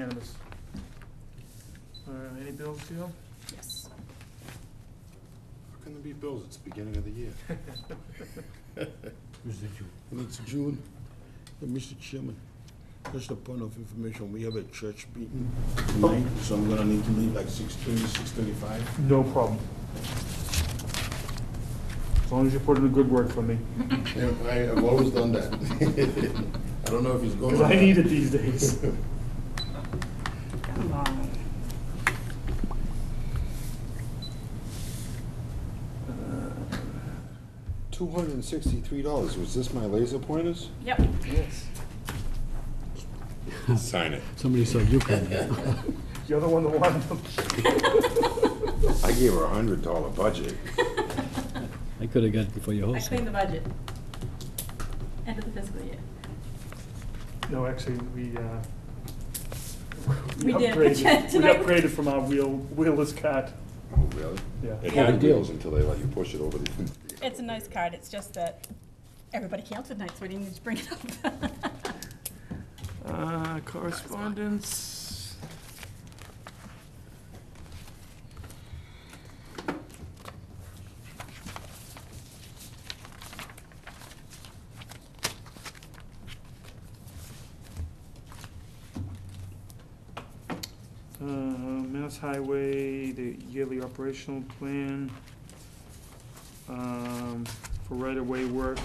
unanimous. Any bills, Joe? Yes. How can there be bills? It's the beginning of the year. Mr. June. And it's June. Mr. Chairman, just a point of information, we have a church meeting tonight, so I'm gonna need to leave like 6:30, 6:35. No problem. As long as you put in a good word for me. I've always done that. I don't know if he's going. Because I need it these days. Come on. $263. Was this my laser pointers? Yep. Yes. Sign it. Somebody said you could. You're the one that wanted them. I gave her $100 budget. I could have got it before your whole I cleaned the budget. End of the fiscal year. No, actually, we did. upgraded. We Tonight- upgraded from our wheelless cart. Oh, really? Yeah. It Yeah. had wheels until they let you push it over the... It's a nice card, it's just that everybody canceled tonight, so we didn't need to bring it up. Correspondence. Mass Highway, the yearly operational plan for right-of-way work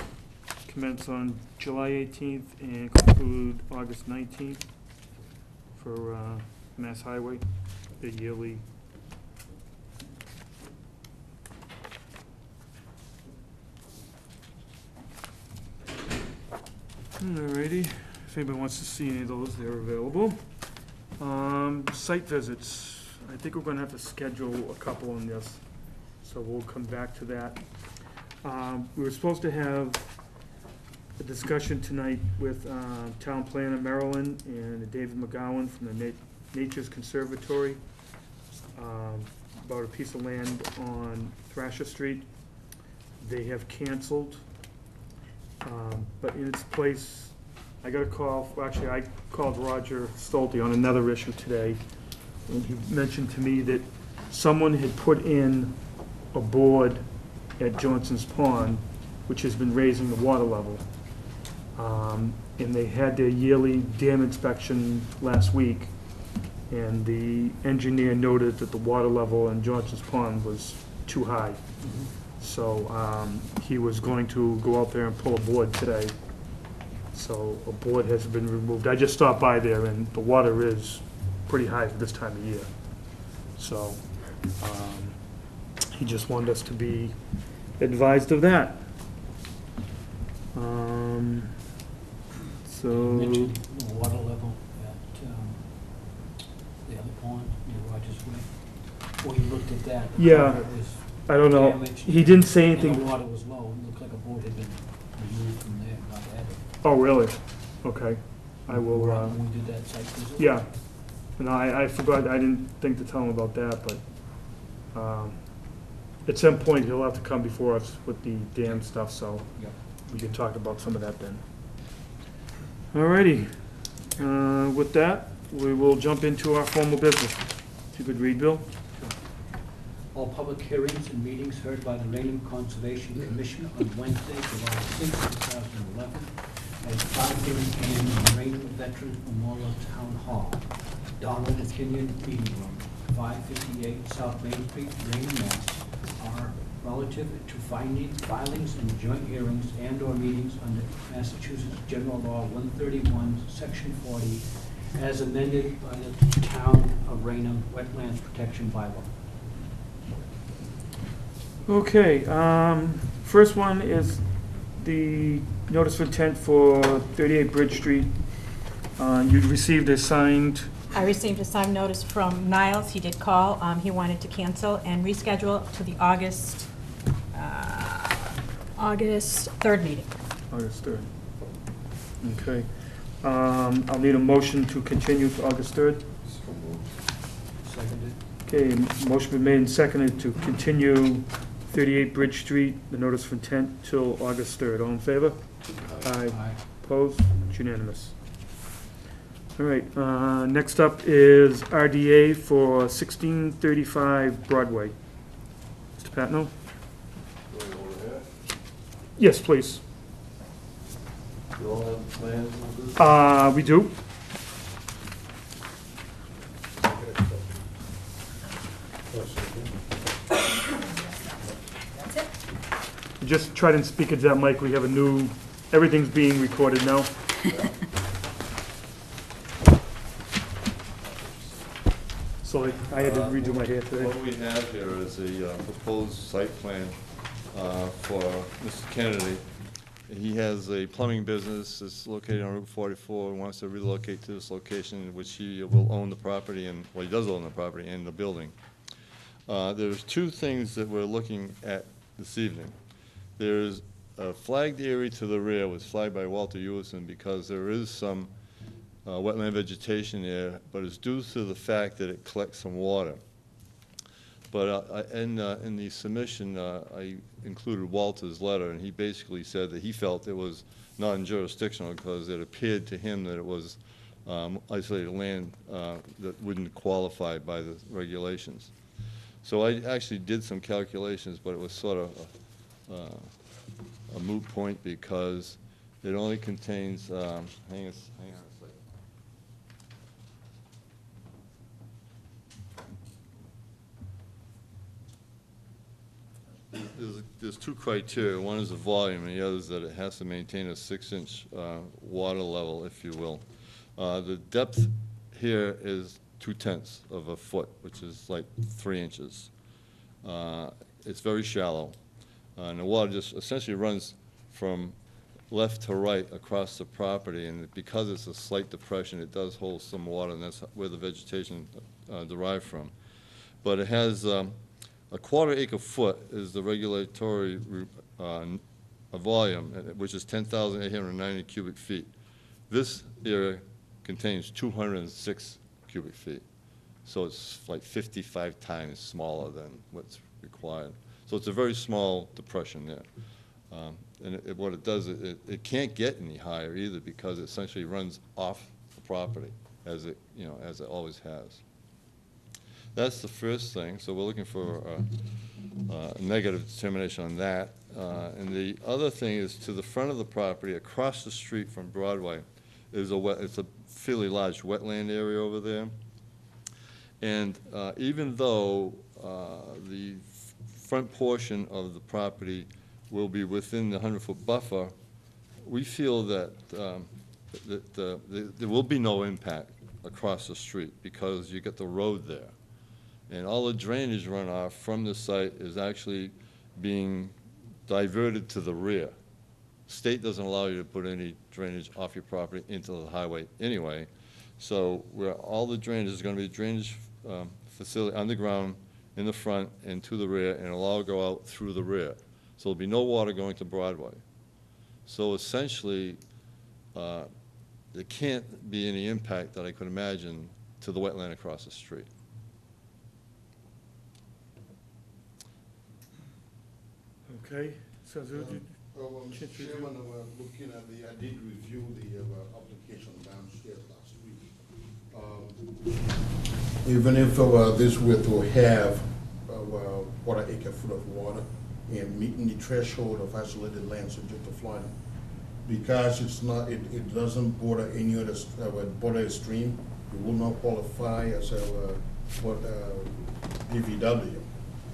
commence on July 18th and conclude August 19th for Mass Highway, the yearly. Alrighty, if anybody wants to see any of those, they're available. Site visits, I think we're gonna have to schedule a couple on this, so we'll come back to that. We were supposed to have a discussion tonight with Town Planner Marilyn and David McGowan from the Nature's Conservatory about a piece of land on Thrasher Street. They have canceled, but in its place, I got a call, actually I called Roger Stolte on another issue today, and he mentioned to me that someone had put in a board at Johnson's Pond, which has been raising the water level. And they had their yearly dam inspection last week, and the engineer noted that the water level in Johnson's Pond was too high. So he was going to go out there and pull a board today. So a board has been removed. I just stopped by there, and the water is pretty high for this time of year. So he just wanted us to be advised of that. You mentioned the water level at the other pond near Rogers Way. Well, you looked at that. The Yeah. culvert was I don't know. damaged, He didn't say and the anything. water was low. It looked like a board had been removed from there, not added. Oh, really? Okay. I will, When we did that site visit. yeah. And I forgot, I didn't think to tell him about that, but at some point, he'll have to come before us with the dam stuff, so Yep. we can talk about some of that then. Alrighty. With that, we will jump into our formal business. If you could read, Bill? All public hearings and meetings heard by the Raynham Conservation Commission on Wednesday, July 6, 2011, at 5:30 p.m. in the Raynham Veterans Memorial Town Hall, Donald McKinnon Meeting Room, 558 South Main Street, Raynham, Mass. Are relative to filings and joint hearings and/or meetings under Massachusetts General Law 131, Section 40, as amended by the Town of Raynham Wetlands Protection Bylaw. Okay, first one is the notice of intent for 38 Bridge Street. You received a signed, I received a signed notice from Niles. He did call. He wanted to cancel and reschedule to the August 3rd meeting. August 3rd. Okay. I'll need a motion to continue to August 3rd. So moved. Seconded. Okay, motion been made and seconded to continue 38 Bridge Street, the notice of intent, till August 3rd. All in favor? Aye. Aye. Opposed? It's unanimous. All right, next up is RDA for 1635 Broadway. Mr. Patno? Going over here. Yes, please. You all have plans of this? We do. Just try to speak into that mic. We have a new, everything's being recorded now. So I had to redo my hair today. What we have here is a proposed site plan for Mr. Kennedy. He has a plumbing business that's located on Route 44 and wants to relocate to this location in which he will own the property and, well, he does own the property and the building. There's two things that we're looking at this evening. There's a flagged area to the rear, was flagged by Walter Ewison because there is some wetland vegetation there, but it's due to the fact that it collects some water. But in the submission, I included Walter's letter, and he basically said that he felt it was non-jurisdictional because it appeared to him that it was isolated land that wouldn't qualify by the regulations. So I actually did some calculations, but it was sort of a moot point because it only contains, hang on a second. There's two criteria. One is the volume, and the other is that it has to maintain a 6-inch water level, if you will. The depth here is 2/10 of a foot, which is like 3 inches. It's very shallow, and the water just essentially runs from left to right across the property, and because it's a slight depression, it does hold some water, and that's where the vegetation derived from. But it has a 1/4 acre foot is the regulatory volume, which is 10,890 cubic feet. This area contains 206 cubic feet. So it's like 55 times smaller than what's required. So it's a very small depression there. And what it does, it can't get any higher either because it essentially runs off the property as it always has. That's the first thing. So we're looking for a negative determination on that. And the other thing is to the front of the property, across the street from Broadway, is it's a fairly large wetland area over there. And even though the front portion of the property will be within the 100-foot buffer, we feel that, there will be no impact across the street because you get the road there. And all the drainage runoff from the site is actually being diverted to the rear. State doesn't allow you to put any drainage off your property into the highway anyway. So where all the drainage is going to be drainage facility underground in the front and to the rear, and it'll all go out through the rear. So there'll be no water going to Broadway. So essentially, there can't be any impact that I could imagine to the wetland across the street. Okay, so Chairman, looking at I did review the application downstairs last week. Even if this were to have 1/4 acre foot of water and meeting the threshold of isolated land subject to flooding, because it's not, it doesn't border any other border a stream, it will not qualify as a DVW.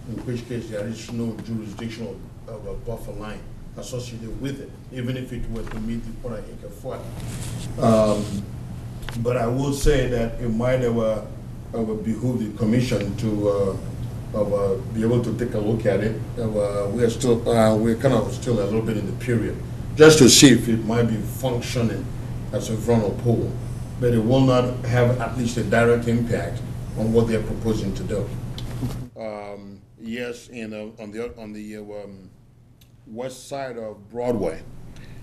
In which case there is no jurisdictional buffer line associated with it, even if it were to meet the 1/4 acre foot. But I will say that it might behoove the commission to be able to take a look at it. We're kind of still a little bit in the period, just to see if it might be functioning as a vernal pool. But it will not have at least a direct impact on what they're proposing to do. Yes, and on the west side of Broadway,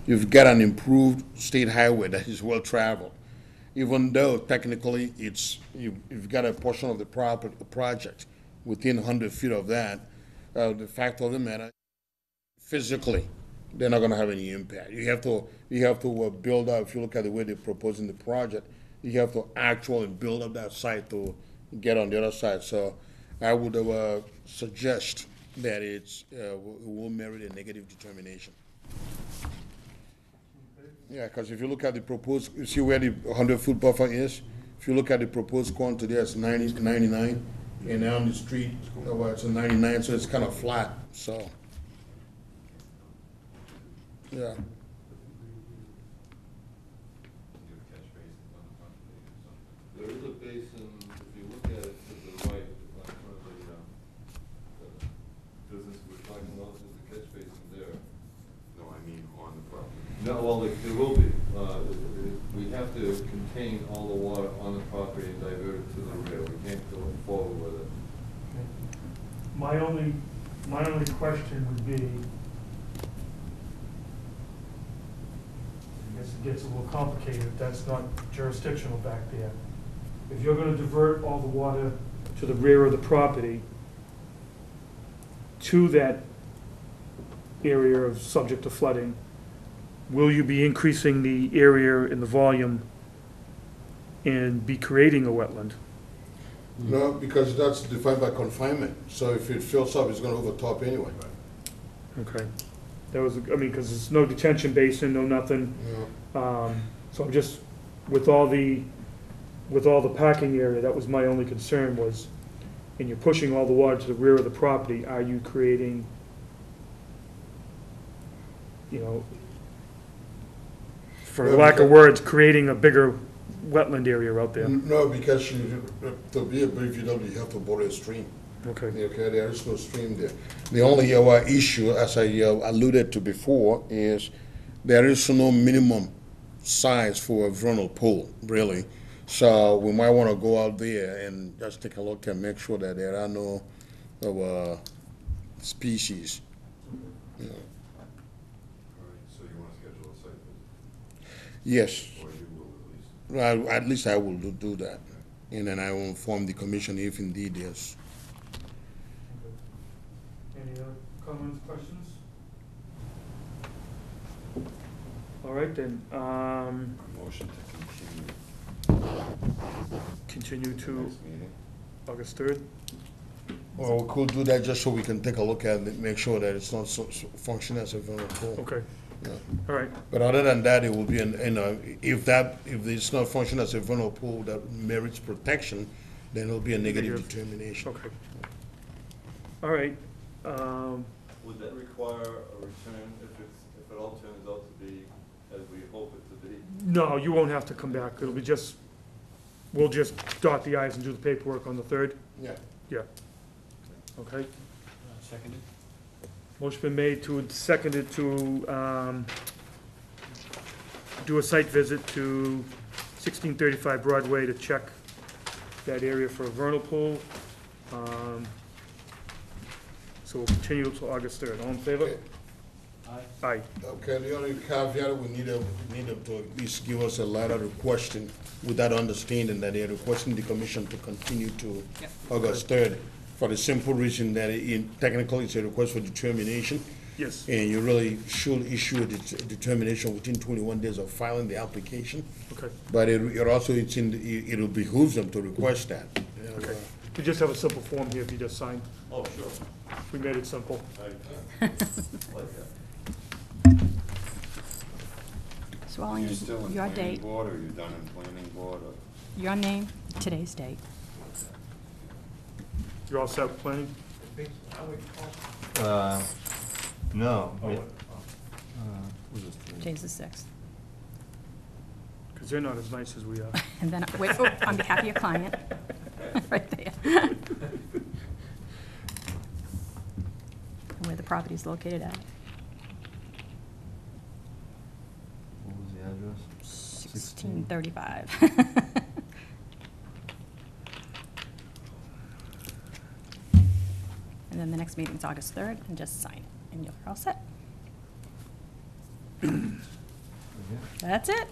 you've got an improved state highway that is well traveled. Even though technically you've got a portion of the project within 100 feet of that, the fact of the matter, physically, they're not going to have any impact. You have to build up. If you look at the way they're proposing the project, You have to actually build up that site to get on the other side. So I would suggest that it will merit a negative determination. Yeah, because if you look at the proposed, you see where the 100-foot buffer is? If you look at the proposed quantity, there's 90, 99, and down the street, it's a 99, so it's kind of flat, so. Yeah. There is a basin, if you look at it to the right, in front of the business we're talking about, there's a catch basin there. No, I mean on the property. No, well, there will be. We have to contain all the water on the property and divert it to the rear. We can't go forward with it. My only question would be, I guess it gets a little complicated, if that's not jurisdictional back there. If you're gonna divert all the water to the rear of the property, to that area of subject to flooding, will you be increasing the area and the volume and be creating a wetland? No, because that's defined by confinement, so if it fills up, it's gonna overtop anyway. Okay. That was, I mean, because there's no detention basin, no nothing. Yeah. So I'm just, with all the parking area, that was my only concern was, and you're pushing all the water to the rear of the property, are you creating, you know, for Well, lack of because- words, creating a bigger wetland area out there? No, because to be a BVW, you have to border a stream. Okay. Okay, there is no stream there. The only issue, as I alluded to before, is there is no minimum size for a vernal pool, really. So we might want to go out there and just take a look and make sure that there are no species. You know. All right, so you want to schedule a site visit, Yes, or you will at least? well, at least I will do that. And then I will inform the commission if indeed there's. Any other comments, questions? All right, then, Motion to continue to next meeting. August 3rd? Well, we could do that just so we can take a look at it, make sure that it's not function as a vernal pool. Okay, Yeah. all right, But other than that, it will be, if it's not function as a vernal pool that merits protection, then it'll be a negative Negative. determination. okay. All right, Would that require a return if it all turns out to be as we hope it to be? no, you won't have to come back, it'll be just, we'll just dot the i's and do the paperwork on the 3rd? Yeah. Yeah. Okay, Seconded? motion been made to, seconded to, do a site visit to 1635 Broadway to check that area for a vernal pool. So we'll continue till August 3rd. All in favor? Okay. Aye. Aye. Okay, the only caveat, we need them to at least give us a letter requesting, with that understanding that they're requesting the commission to continue to Yep. August 3rd, for the simple reason that technically it's a request for determination, Yes, and you really should issue a determination within 21 days of filing the application. okay. But it'll behoove them to request that. Okay. We just have a simple form here if you just sign. Oh, sure. We made it simple. I like that. So all I Are you need, still in your planning date, board, or you done in planning board, or? your name, today's date. You're all set with planning? No. Oh, Today's the 6th. because they're not as nice as we are. And then, wait, oh, on behalf of your client, right there. And where the property is located at, What was the address? 1635. And then the next meeting's August 3rd, and just sign it, and you're all set. That's it.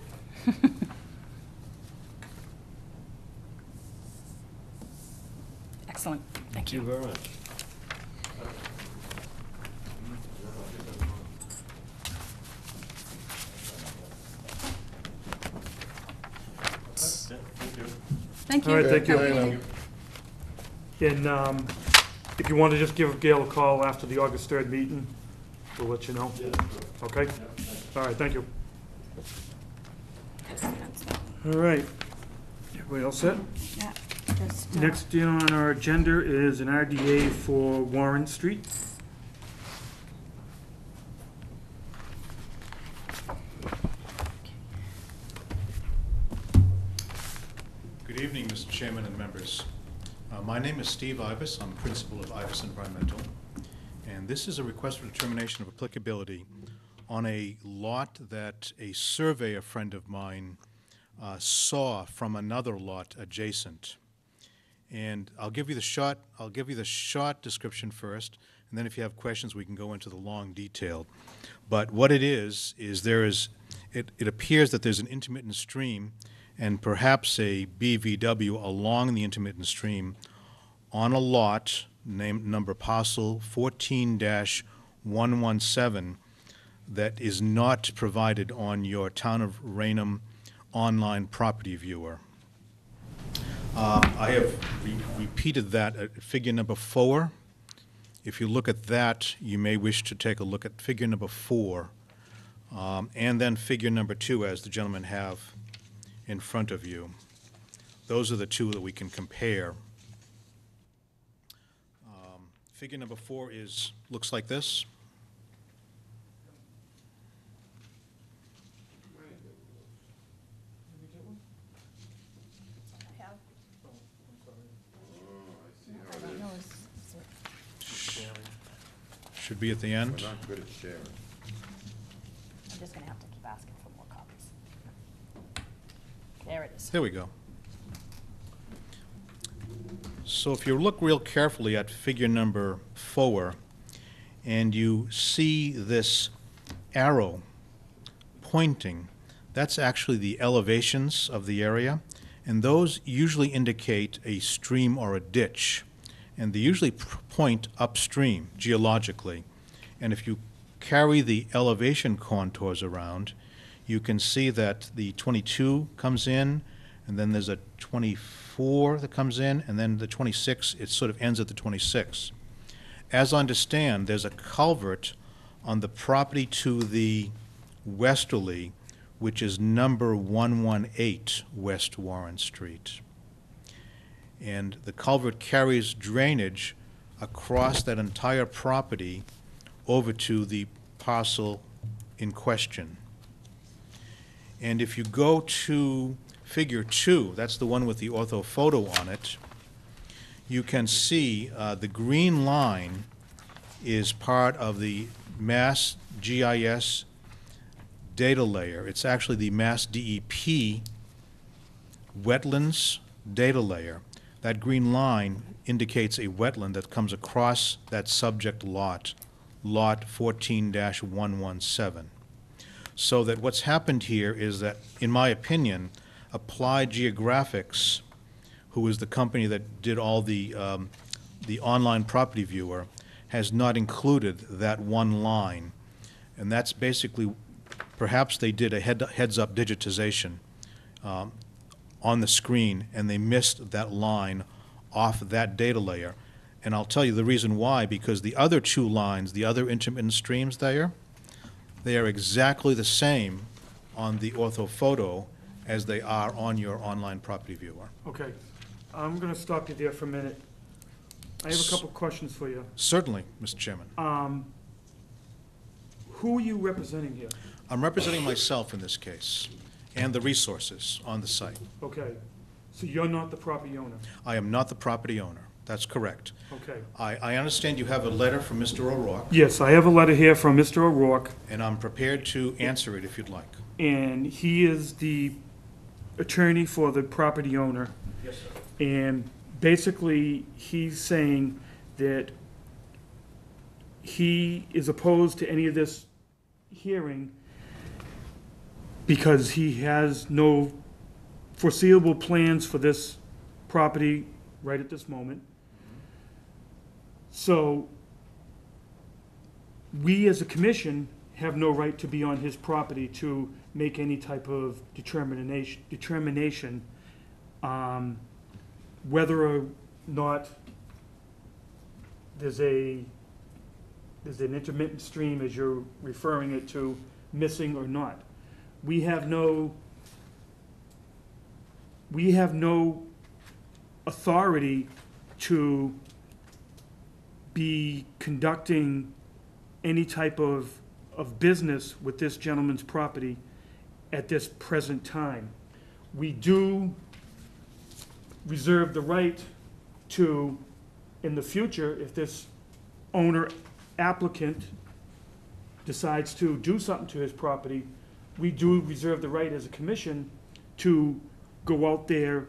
Excellent, thank you. very much. you. All right, thank you. Raynham. And if you want to just give Gail a call after the August 3rd meeting, we'll let you know. Okay? All right, thank you. All right. Everybody all set? Yeah, just, Next on our agenda is an RDA for Warren Street. Good evening, Mr. Chairman and members. My name is Steve Ibis. I'm principal of Ibis Environmental. And this is a request for determination of applicability on a lot that a surveyor friend of mine saw from another lot adjacent. And I'll give you the short description first, and then if you have questions, we can go into the long detail. But what it is it appears that there's an intermittent stream and perhaps a BVW along the intermittent stream on a lot named number parcel 14-117 that is not provided on your Town of Raynham online property viewer. I have repeated that at figure number 4. If you look at that, you may wish to take a look at figure number 4, and then figure number 2, as the gentlemen have in front of you. Those are the two that we can compare. Figure number 4 looks like this. Should be at the end. We're not good at sharing. I'm just gonna have to keep asking for more copies. There it is. There we go. So if you look real carefully at figure number 4, and you see this arrow pointing, that's actually the elevations of the area, and those usually indicate a stream or a ditch, and they usually point upstream geologically. And if you carry the elevation contours around, you can see that the 22 comes in, and then there's a 24 that comes in, and then the 26, it sort of ends at the 26. As I understand, there's a culvert on the property to the westerly, which is number 118 West Warren Street. And the culvert carries drainage across that entire property over to the parcel in question. And if you go to figure 2, that's the one with the orthophoto on it, you can see the green line is part of the Mass GIS data layer. It's actually the Mass DEP wetlands data layer. That green line indicates a wetland that comes across that subject lot, lot 14-117. So that what's happened here is that, in my opinion, Applied Geographics, who is the company that did all the online property viewer, has not included that one line. And that's basically, perhaps they did a heads-up digitization on the screen, and they missed that line off that data layer. And I'll tell you the reason why, because the other 2 lines, the other intermittent streams there, they are exactly the same on the orthophoto as they are on your online property viewer. Okay, I'm going to stop you there for a minute. I have a couple questions for you. Certainly, Mr. Chairman. Who are you representing here? I'm representing myself in this case, and the resources on the site. Okay, so you're not the property owner? I am not the property owner. That's correct. Okay. I understand you have a letter from Mr. O'Rourke, Yes, I have a letter here from Mr. O'Rourke, and I'm prepared to answer it if you'd like. and he is the attorney for the property owner. Yes, sir. And basically, he's saying that he is opposed to any of this hearing because he has no foreseeable plans for this property right at this moment. So we, as a commission, have no right to be on his property to make any type of determination whether or not there's an intermittent stream, as you're referring it to, missing or not. We have no authority to be conducting any type of business with this gentleman's property at this present time. We do reserve the right to, in the future, if this owner applicant decides to do something to his property, we do reserve the right as a commission to go out there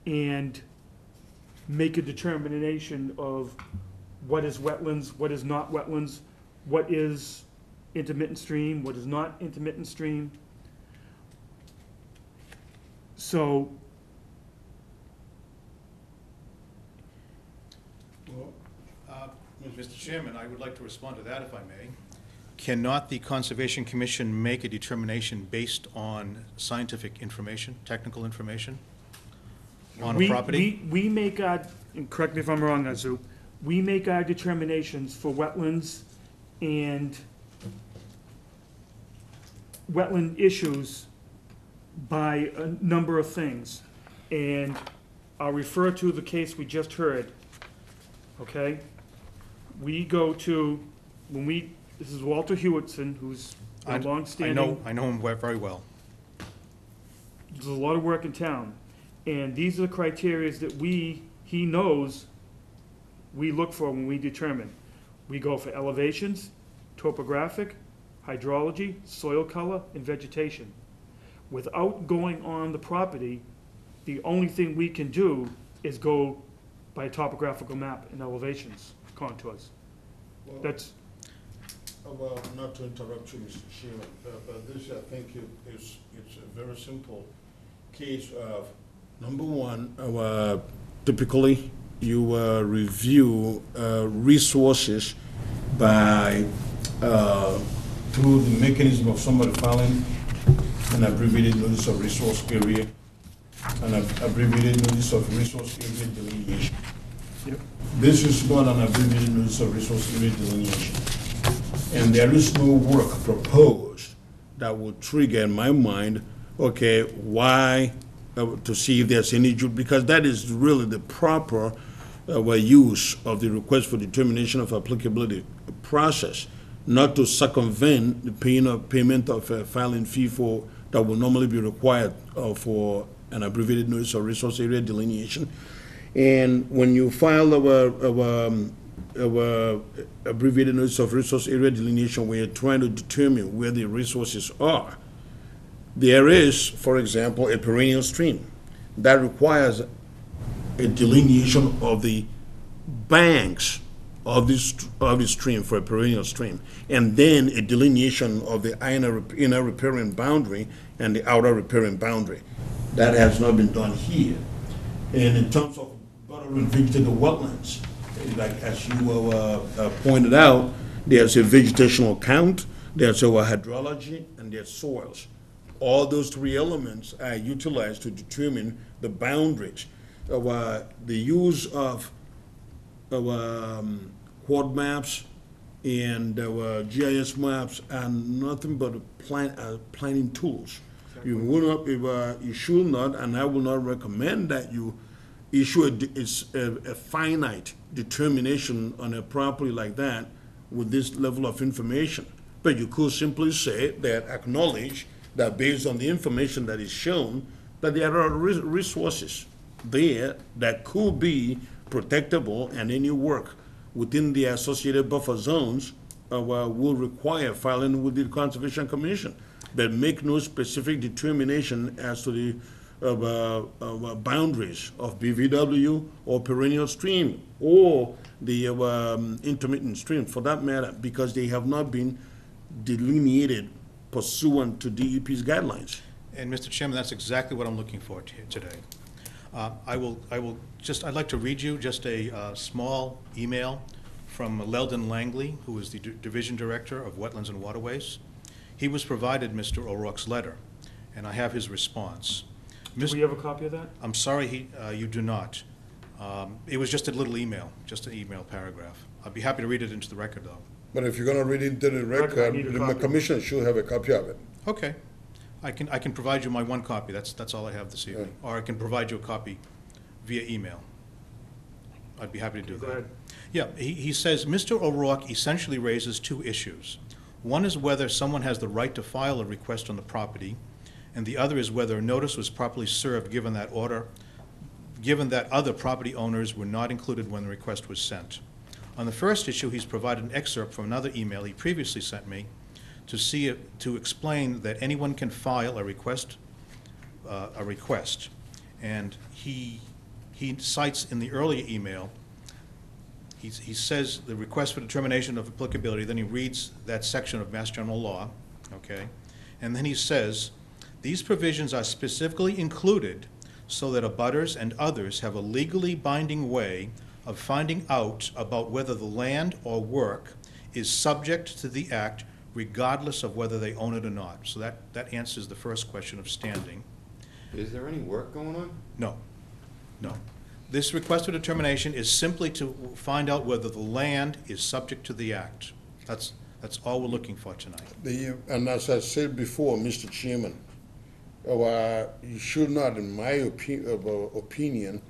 and make a determination of what is wetlands, what is not wetlands, what is intermittent stream, what is not intermittent stream. So, Mr. Chairman, I would like to respond to that if I may. Cannot the Conservation Commission make a determination based on scientific information, technical information on a property? We make our, and correct me if I'm wrong, Azu, we make our determinations for wetlands and wetland issues by a number of things. And I'll refer to the case we just heard, okay? We go to, this is Walter Hewitson, who's a longstanding. I know him very well. There's a lot of work in town, and these are the criteria that he knows we look for when we determine. We go for elevations, topographic, hydrology, soil color, and vegetation. Without going on the property, the only thing we can do is go by a topographical map and elevations, contours. Well, That's, well, not to interrupt you, Mr. Chairman, but this, I think, it's a very simple case of, number one, typically, you review resources by, through the mechanism of somebody filing an abbreviated notice of resource area, an abbreviated notice of resource area delineation. yep. This is not an abbreviated notice of resource area delineation. And there is no work proposed that would trigger in my mind, okay, why, to see if there's any, because that is really the proper use of the request for determination of applicability process, not to circumvent the payment of a filing fee for, that will normally be required for an abbreviated notice of resource area delineation. And when you file our abbreviated notice of resource area delineation, where you're trying to determine where the resources are, there is, for example, a perennial stream that requires a delineation of the banks of the stream for a perennial stream, and then a delineation of the inner riparian boundary and the outer riparian boundary. That has not been done here. And in terms of vegetative wetlands, like as you pointed out, there's a vegetational count, there's a hydrology, and there's soils. All those three elements are utilized to determine the boundaries. The use of quad maps and GIS maps are nothing but planning tools. You will not, you should not, and I will not recommend that you issue a finite determination on a property like that with this level of information. But you could simply say that, acknowledge that based on the information that is shown, that there are resources there that could be protectable, and any work within the associated buffer zones will require filing with the Conservation Commission, but make no specific determination as to the boundaries of BVW or perennial stream or the intermittent stream, for that matter, because they have not been delineated pursuant to DEP's guidelines. And Mr. Chairman, that's exactly what I'm looking for today. I'd like to read you just a small email from Leldon Langley, who is the Division Director of Wetlands and Waterways. He was provided Mr. O'Rourke's letter, and I have his response. Do we have a copy of that? I'm sorry, you do not. It was just a little email, just an email paragraph. I'd be happy to read it into the record, though. But if you're gonna read it into the Record, I record, need a the copy. commission should have a copy of it. Okay. I can provide you my one copy. That's all I have this evening. Or I can provide you a copy via email. I'd be happy to do Go that. ahead. Yeah, he says, Mr. O'Rourke essentially raises two issues. One is whether someone has the right to file a request on the property, and the other is whether a notice was properly served given that other property owners were not included when the request was sent. On the first issue, he's provided an excerpt from another email he previously sent me to explain that anyone can file a request. And he cites in the earlier email, he says the request for determination of applicability, then he reads that section of Mass General Law, okay? And then he says, these provisions are specifically included so that abutters and others have a legally binding way of finding out about whether the land or work is subject to the act regardless of whether they own it or not. So that answers the first question of standing. Is there any work going on? No, no. This request for determination is simply to find out whether the land is subject to the act. That's all we're looking for tonight. And as I said before, Mr. Chairman, you should not, in my opinion,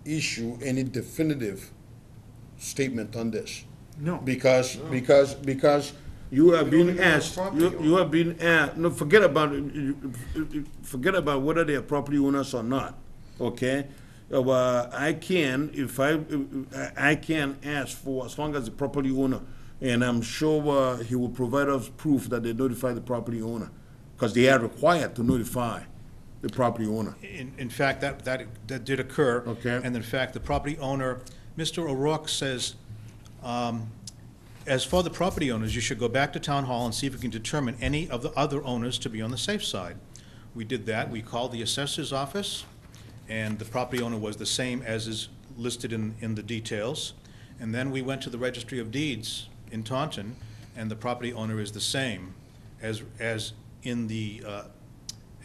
issue any definitive statement on this. No. Because you are being asked, you are being asked, no, forget about whether they are property owners or not, okay? I can ask for, as long as the property owner, and I'm sure he will provide us proof that they notify the property owner, because they are required to notify the property owner. In fact, that did occur. Okay. And in fact, the property owner, Mr. O'Rourke says, as for the property owners, you should go back to Town Hall and see if you can determine any of the other owners to be on the safe side. We did that. We called the assessor's office, and the property owner was the same as is listed in the details. And then we went to the Registry of Deeds in Taunton, and the property owner is the same as in the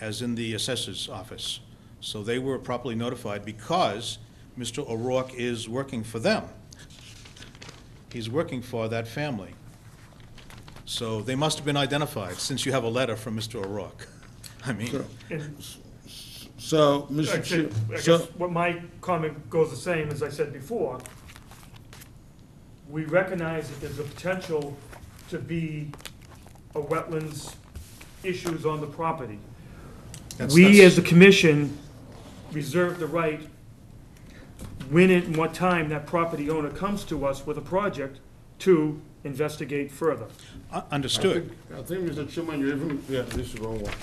assessor's office. So they were properly notified because Mr. O'Rourke is working for them. He's working for that family. So they must have been identified, since you have a letter from Mr. O'Rourke. I mean, And So, I Mr. guess So, what my comment goes the same as I said before. We recognize that there's a potential to be a wetlands issues on the property. We, as the commission, reserve the right, when and what time that property owner comes to us with a project, to investigate further. Understood. I think, Mr. Chairman, this is the wrong one.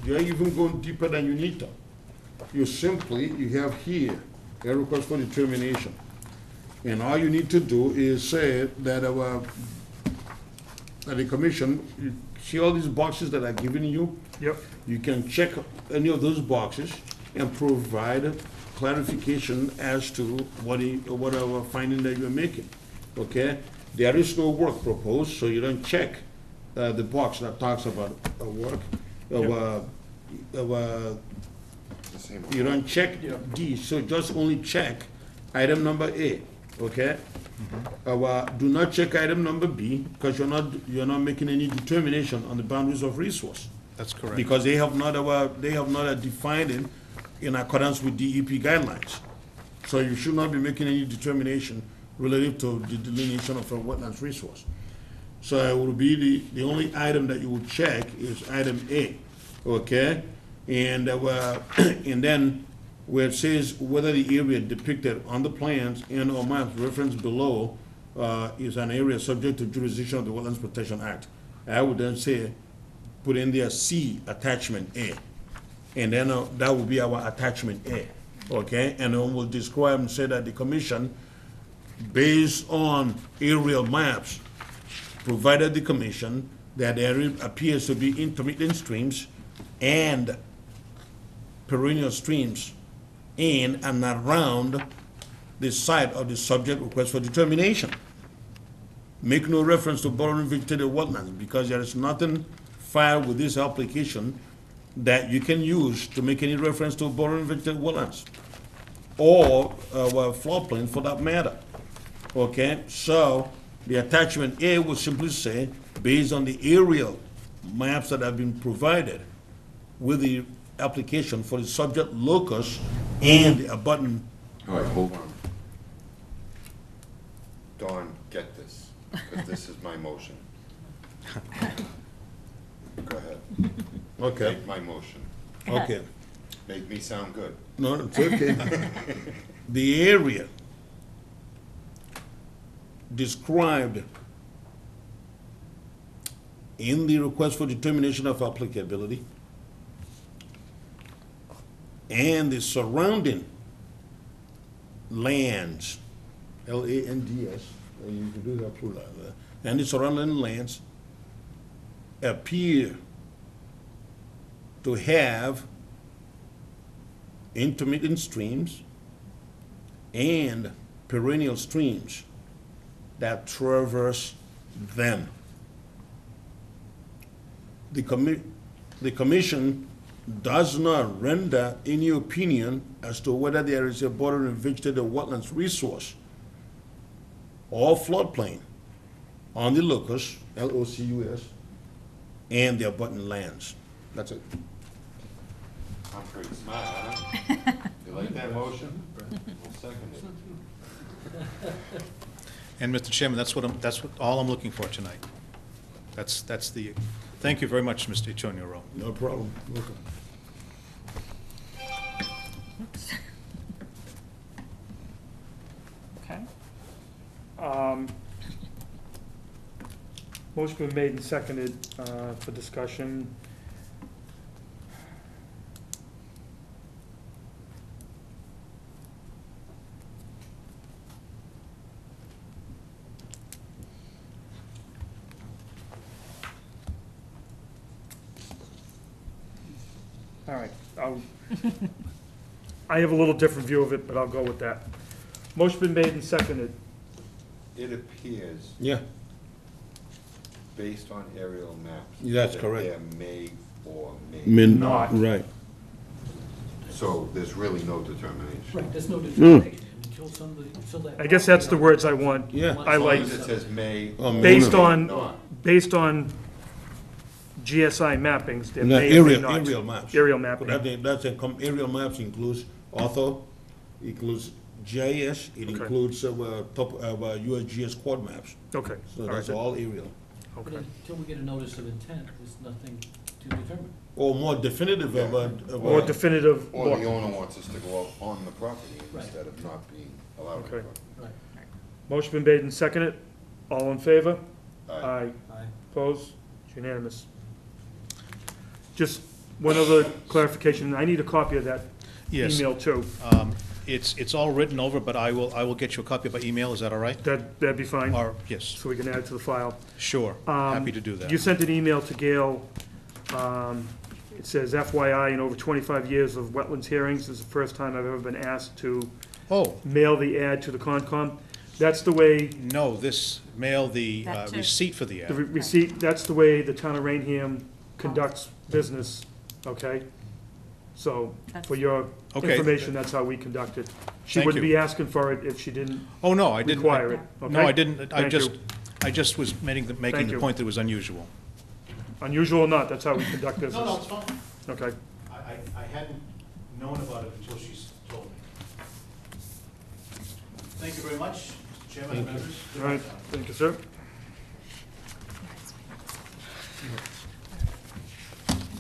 You're even going deeper than you need to. You have here a request for determination. And all you need to do is say that that the commission, you see all these boxes that I've given you? Yep. You can check any of those boxes and provide clarification as to what our finding that you're making, okay? There is no work proposed, so you don't check the box that talks about work. You don't check D, so just only check item number A, okay? Do not check item number B, because you're not making any determination on the boundaries of resource. That's correct. Because they have not defined it in accordance with DEP guidelines. So you should not be making any determination relative to the delineation of a wetlands resource. So it will be the only item that you will check is item A, okay? And and then where it says whether the area depicted on the plans and or maps referenced below is an area subject to jurisdiction of the Wetlands Protection Act, I would then say, put in there C, attachment A. And then that will be our attachment A, okay? And then we'll describe and say that the commission, based on aerial maps, provided the commission that there appears to be intermittent streams and perennial streams in and around the site of the subject request for determination. Make no reference to borrowing vegetated wetlands, because there is nothing filed with this application that you can use to make any reference to borrowing vegetated wetlands or floodplain for that matter. Okay, so the attachment A would simply say, based on the aerial maps that have been provided with the application for the subject locus and the abutting. All right, hold on. Dawn, get this, because this is my motion. Go ahead. Okay, Make my motion. okay. Make me sound good. No, it's okay. The area described in the request for determination of applicability and the surrounding lands, LANDS, and you can do that through that, and the surrounding lands appear to have intermittent streams and perennial streams that traverse them. The commission does not render any opinion as to whether there is a bordering vegetated wetlands resource or floodplain on the locus, LOCUS, and the abutting lands. That's it. I'm pretty smart, huh? You like that motion? I'll second it. And Mr. Chairman, that's what, all I'm looking for tonight. Thank you very much, Mr. Ichoniero. No problem. Welcome. Okay. Motion been made and seconded for discussion. All right, I have a little different view of it, but I'll go with that. Motion been made and seconded. It appears, Yeah, based on aerial maps. That's that correct. There may Not. right. So there's really no determination. Right, there's no determination until that. I guess that's the words I want. Yeah. I As long like, as it says may. based may on, not. based on GSI mappings, there No, may or may aerial, not. aerial maps. Aerial mapping. Aerial maps includes ortho, includes GIS, it Okay. includes USGS quad maps. Okay, So all that's right, all aerial. But okay. until we get a notice of intent, there's nothing to determine. Or more definitive More definitive Or the look. owner wants us to go out on the property Right. instead of not being allowed. on the Okay. property. Right. Motion been made and seconded. All in favor? Aye. Aye. Aye. Opposed? It's unanimous. Just one other clarification. I need a copy of that Yes. email too. It's all written over, but I will get you a copy by email, is that all right? That'd be fine, Or, yes, so we can add it to the file. sure, happy to do that. You sent an email to Gail. It says FYI, in over 25 years of wetlands hearings, this is the first time I've ever been asked to Oh, mail the ad to the Concom. That's the way, no, mail the That too. receipt for the the ad. receipt, that's the way the town of Raynham conducts business, okay? So, for your Okay. information, that's how we conduct it. She Thank wouldn't you. be asking for it if she didn't Oh, no, I didn't. require it, okay? No, I didn't, Thank you. I just was making Thank the you. point that it was unusual. Unusual or not, that's how we conduct business. No, no, it's fine. Okay, I hadn't known about it until she told me. Thank you very much, Mr. Chairman and members. all right, thank you, sir.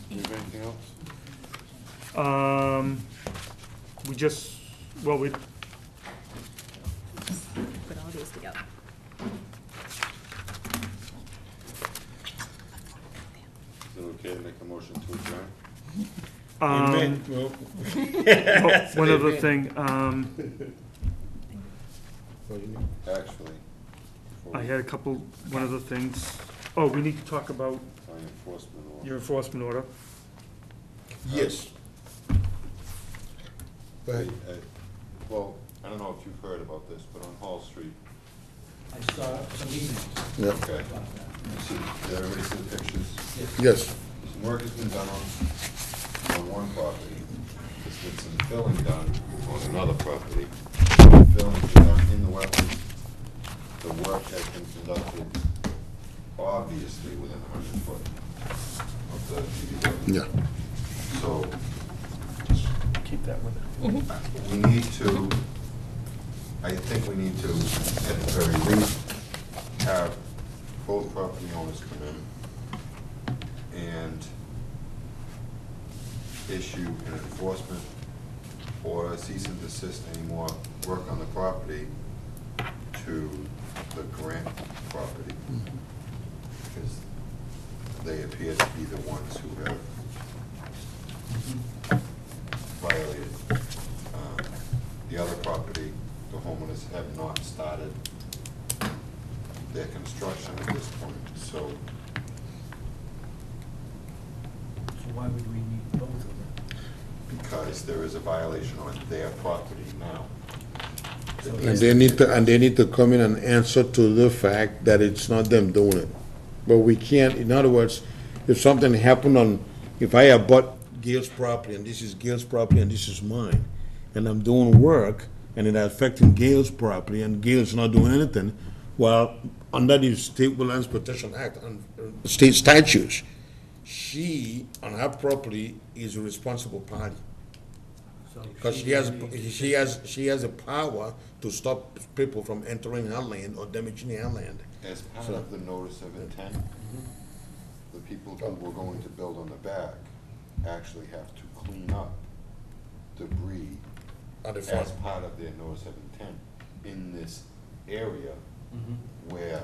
Do you have anything else? We just, well, we, Put all these together. Is it okay to make a motion to adjourn? one other thing, Actually, before I we had a couple, one of the things, oh, we need to talk about sign enforcement order. your enforcement order. Yes. Go ahead. Well, I don't know if you've heard about this, but on Hall Street, I saw some emails Yeah. okay, about that. you see, did everybody see the pictures? Yes. Some work has been done on one property. This get some filling done on another property. Filling is done in the wetlands. The work has been conducted obviously within 100 foot of the DPW. Yeah. So Keep that with it. we need to, I think we need to, at the very least, have both property owners come in and issue an enforcement or cease and desist any more work on the property to the Grant property. Because they appear to be the ones who have violated. The other property, the homeowners have not started their construction at this point, so So why would we need both of them? because there is a violation on their property now. And they need to come in and answer to the fact that it's not them doing it. But we can't, in other words, if something happened on, if I have bought Gail's property, and this is Gail's property, and this is mine, and I'm doing work, and it affecting Gail's property, and Gail's not doing anything, well, under the State Wetlands Protection Act, and state statutes, she, on her property, is a responsible party. So Because she has a power to stop people from entering her land or damaging her land. As part So- of the notice of intent, the people who were going to build on the back actually have to clean up debris On the front. as part of their notice of intent in this area where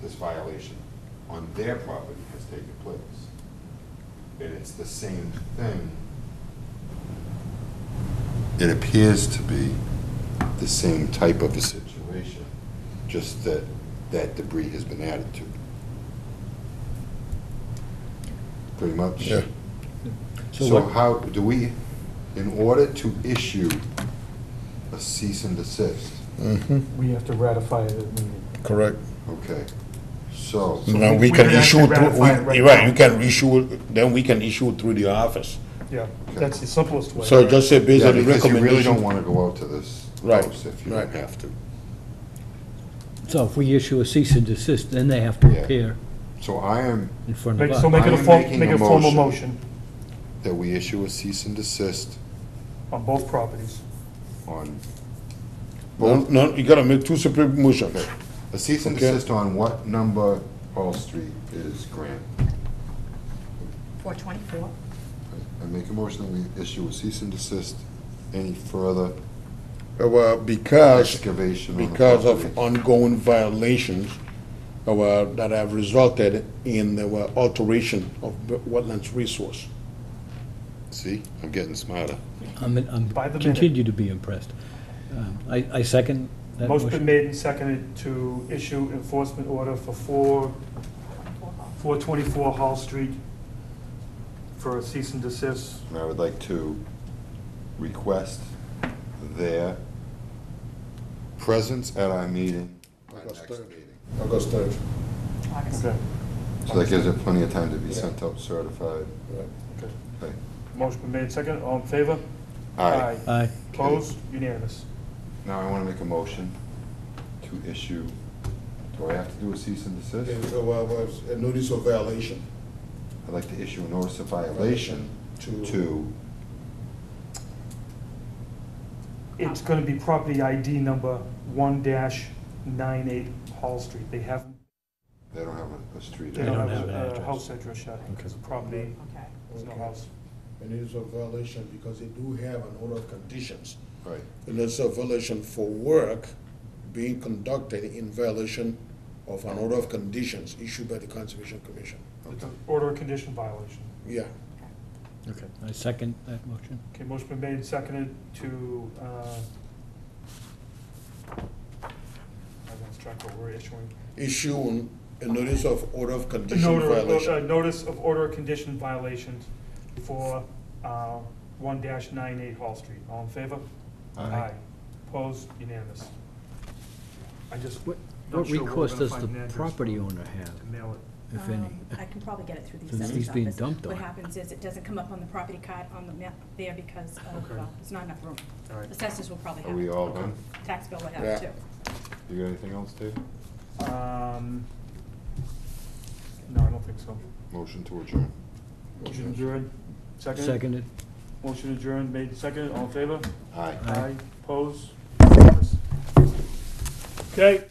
this violation on their property has taken place. And it's the same thing. It appears to be the same type of a situation, just that that debris has been added to. Pretty much? Yeah. So how, do we, in order to issue a cease and desist, We have to ratify it at meeting. Correct. okay, so, Now, we we can can issue, actually ratify it right you're right, now. you can issue, it, then we can issue it through the office. Yeah, that's the simplest way. So just say based yeah, on the because you really don't recommendation. wanna go out to this Right, house if you right. don't have to. So if we issue a cease and desist, then they have to Yeah. appear So I am, in front of Make- us. So make it I a am form, making make a it a formal motion. motion that we issue a cease and desist on both properties. on, No, you gotta make two separate motions. okay, a cease and Okay. desist on what number Hall Street is Grant? 424. I make a motion that we issue a cease and desist any further Well, because excavation on the because of property. ongoing violations that have resulted in the alteration of the wetlands resource. See, I'm getting smarter. I'm By the minute. continue to be impressed. I second that Motion been motion. made and seconded to issue enforcement order for 424 Hall Street for a cease and desist. And I would like to request their presence at our meeting on August next 3rd. meeting. August 3rd. Okay. So that gives it plenty of time to be sent out certified. Okay. Okay. Motion been made, second, all in favor? Aye. Aye. Opposed? Unanimous. Now I want to make a motion to issue, do I have to do a cease and desist? A notice of violation. I'd like to issue a notice of violation to, It's gonna be property ID number 1-98 Hall Street. They haven't, they don't have a street they They don't address. don't have have an a address. house address yet, because the property, Okay. there's no Okay. house. A notice of violation because they do have an order of conditions. Right. A notice of violation for work being conducted in violation of an order of conditions issued by the Conservation Commission. It's an order of condition violation. Yeah. Okay, I second that motion. Okay, motion been made and seconded to, I lost track of what we're issuing. Issue a notice of order of A condition violation. notice of order of condition violations for 1-98 Hall Street. All in favor? Aye. Opposed? Unanimous. I just, What not sure where we're recourse gonna does find the an address property for- owner have? to mail it. if any? I can probably get it through the Since assessor's he's being office. dumped What on. happens is it doesn't come up on the property card on the map there because of, Okay. there's not enough room. All right. Assessors will probably Are have we it. all done? Tax bill would have Yeah. it too. You got anything else, Dave? No, I don't think so. Motion to adjourn. Motion adjourned, second? Seconded? Motion adjourned, made second, all in favor? Aye. Aye, oppose? Okay.